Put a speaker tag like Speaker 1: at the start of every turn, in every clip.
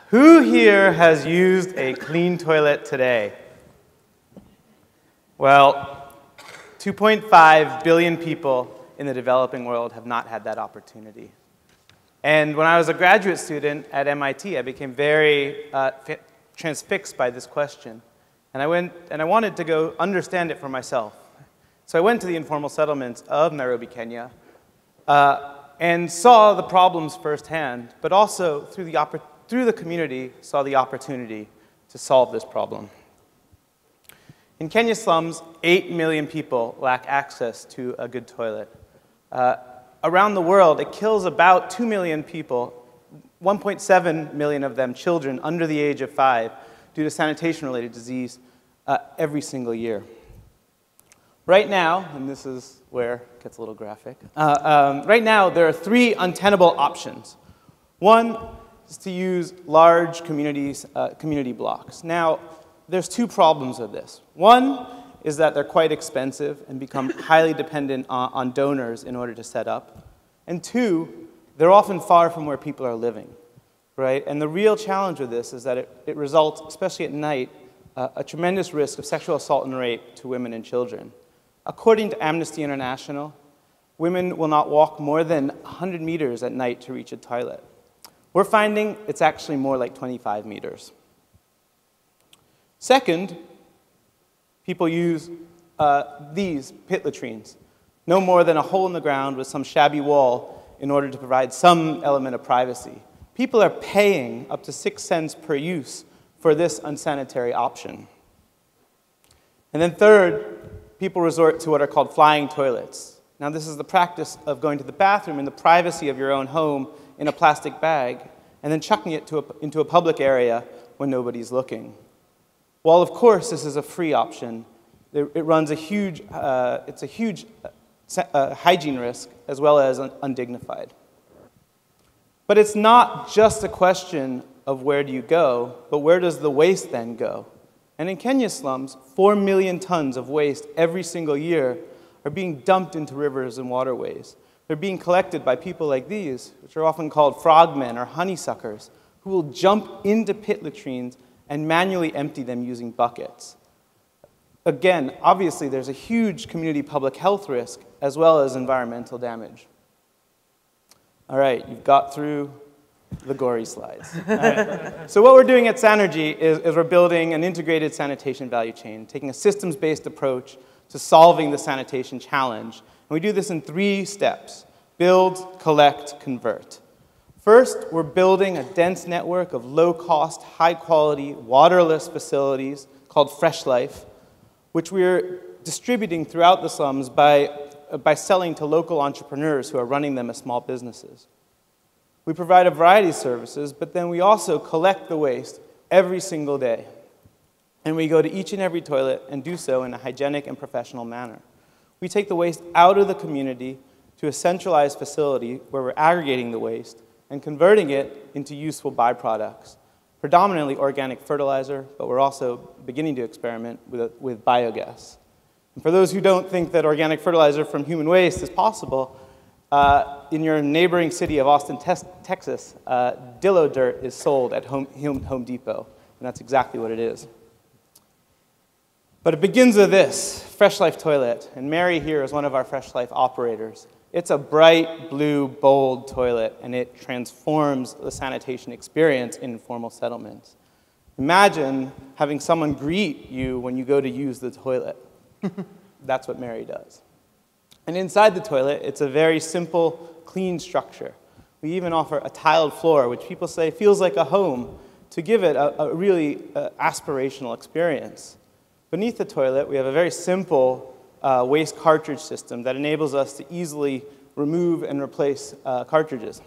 Speaker 1: Who here has used a clean toilet today? Well, 2.5 billion people in the developing world have not had that opportunity. And when I was a graduate student at MIT, I became very transfixed by this question. And I wanted to go understand it for myself. So I went to the informal settlements of Nairobi, Kenya, and saw the problems firsthand, but also through the community saw the opportunity to solve this problem. In Kenya's slums, 8 million people lack access to a good toilet. Around the world, it kills about 2 million people, 1.7 million of them children under the age of 5, due to sanitation-related disease every single year. Right now, and this is where it gets a little graphic, right now there are 3 untenable options. One is to use large community blocks. Now, there's 2 problems with this. One is that they're quite expensive and become highly dependent on donors in order to set up. And 2, they're often far from where people are living, right? And the real challenge with this is that it results, especially at night, a tremendous risk of sexual assault and rape to women and children. According to Amnesty International, women will not walk more than 100 meters at night to reach a toilet. We're finding it's actually more like 25 meters. Second, people use these pit latrines, no more than a hole in the ground with some shabby wall in order to provide some element of privacy. People are paying up to 6 cents per use for this unsanitary option. And then third, people resort to what are called flying toilets. Now, this is the practice of going to the bathroom in the privacy of your own home in a plastic bag and then chucking it into a public area when nobody's looking. While, of course, this is a free option, it runs a huge hygiene risk as well as undignified. But it's not just a question of where do you go, but where does the waste then go? And in Kenya's slums, 4 million tons of waste every single year are being dumped into rivers and waterways. They're being collected by people like these, which are often called frogmen or honeysuckers, who will jump into pit latrines and manually empty them using buckets. Again, obviously, there's a huge community public health risk as well as environmental damage. All right, you've got through the gory slides. All right. So what we're doing at Sanergy is we're building an integrated sanitation value chain, taking a systems-based approach to solving the sanitation challenge. And we do this in 3 steps: build, collect, convert. First, we're building a dense network of low-cost, high-quality, waterless facilities called Fresh Life, which we're distributing throughout the slums by selling to local entrepreneurs who are running them as small businesses. We provide a variety of services, but then we also collect the waste every single day. And we go to each and every toilet and do so in a hygienic and professional manner. We take the waste out of the community to a centralized facility where we're aggregating the waste and converting it into useful byproducts, predominantly organic fertilizer, but we're also beginning to experiment with biogas. And for those who don't think that organic fertilizer from human waste is possible, in your neighboring city of Austin, Texas, Dillo dirt is sold at Home Depot, and that's exactly what it is. But it begins with this, Fresh Life toilet, and Mary here is one of our Fresh Life operators. It's a bright blue, bold toilet, and it transforms the sanitation experience in informal settlements. Imagine having someone greet you when you go to use the toilet. That's what Mary does. And inside the toilet, it's a very simple, clean structure. We even offer a tiled floor, which people say feels like a home, to give it a really aspirational experience. Beneath the toilet, we have a very simple waste cartridge system that enables us to easily remove and replace cartridges.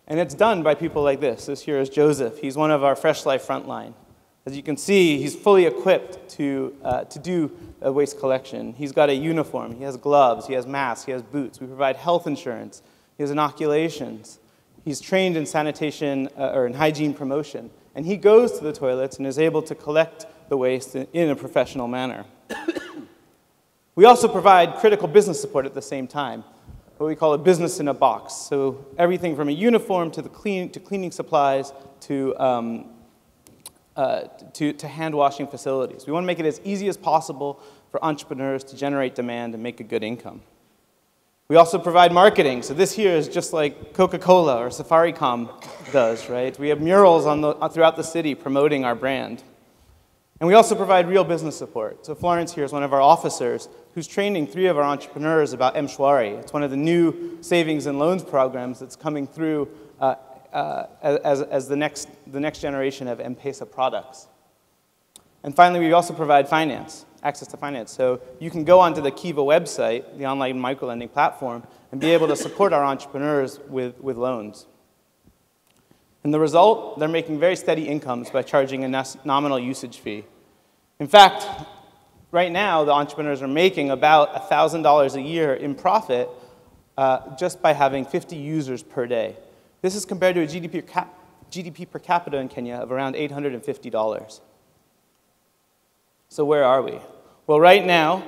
Speaker 1: And it's done by people like this. This here is Joseph. He's one of our Fresh Life frontline. As you can see, he's fully equipped to do a waste collection. He's got a uniform, he has gloves, he has masks, he has boots. We provide health insurance, he has inoculations. He's trained in sanitation or in hygiene promotion. And he goes to the toilets and is able to collect the waste in a professional manner. We also provide critical business support at the same time. what we call a business in a box. So everything from a uniform to cleaning supplies to hand washing facilities. We want to make it as easy as possible for entrepreneurs to generate demand and make a good income. We also provide marketing. So this here is just like Coca-Cola or Safaricom does, right? We have murals throughout the city promoting our brand. And we also provide real business support. So Florence here is one of our officers who's training 3 of our entrepreneurs about M-Shwari. It's one of the new savings and loans programs that's coming through as the next generation of M-Pesa products. And finally, we also provide finance, access to finance. So you can go onto the Kiva website, the online microlending platform, and be able to support our entrepreneurs with loans. And the result, they're making very steady incomes by charging a nominal usage fee. In fact, right now, the entrepreneurs are making about $1,000 a year in profit just by having 50 users per day. This is compared to a GDP per capita in Kenya of around $850. So where are we? Well, right now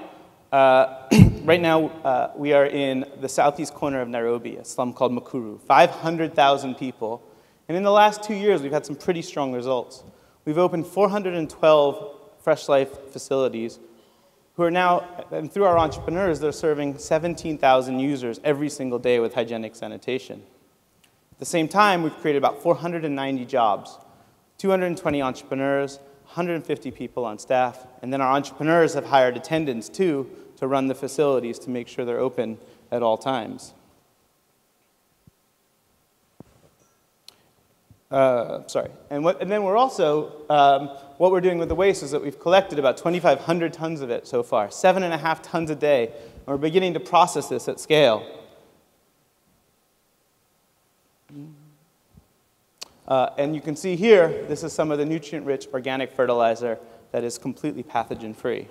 Speaker 1: we are in the southeast corner of Nairobi, a slum called Mukuru, 500,000 people. And in the last 2 years, we've had some pretty strong results. We've opened 412 Fresh Life facilities who are now, and through our entrepreneurs, they're serving 17,000 users every single day with hygienic sanitation. At the same time, we've created about 490 jobs, 220 entrepreneurs, 150 people on staff, and then our entrepreneurs have hired attendants too to run the facilities to make sure they're open at all times. And then we're also, what we're doing with the waste is that we've collected about 2,500 tons of it so far, 7.5 tons a day, and we're beginning to process this at scale. And you can see here, this is some of the nutrient-rich organic fertilizer that is completely pathogen-free.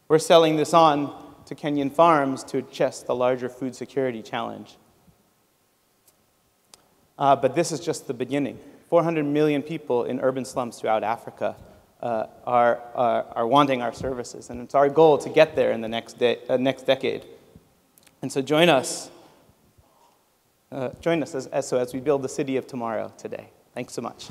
Speaker 1: We're selling this on to Kenyan farms to address the larger food security challenge. But this is just the beginning. 400 million people in urban slums throughout Africa are wanting our services, and it's our goal to get there in the next decade. And so join us as we build the city of tomorrow today. Thanks so much.